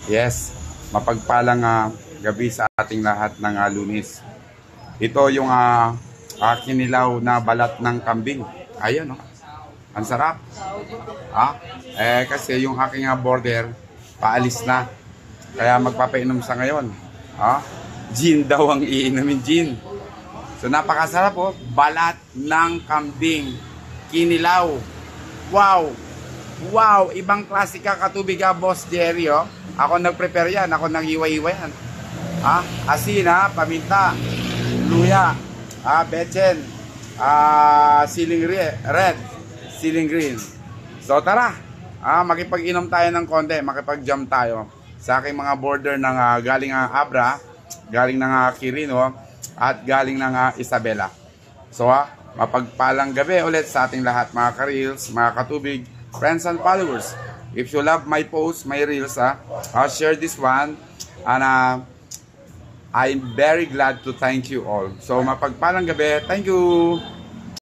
Yes, mapagpalang gabi sa ating lahat ng Lunes. Ito yung kinilaw na balat ng kambing. Ayun, oh. Ang sarap. Kasi yung aking border, paalis na. Kaya magpapainom sa ngayon. Gin daw ang iinumin, gin. So napakasarap po. Balat ng kambing. Kinilaw. Wow! Wow! Ibang klase ka katubig Boss Jerry, oh. Ako nag-prepare yan. Ako nag-iwa-iwa yan. Asin, paminta, luya, betchen, siling red, siling green. So tara, makipag-inom tayo ng konti, makipag-jam tayo sa aking mga border ng galing Abra, galing ng Quirino, at galing ng Isabela. So mapagpalang gabi ulit sa ating lahat, mga ka-reels, mga katubig, friends and followers. If you love my posts, my reels, share this one. And I'm very glad to thank you all. So mapagpalang gabi. Thank you.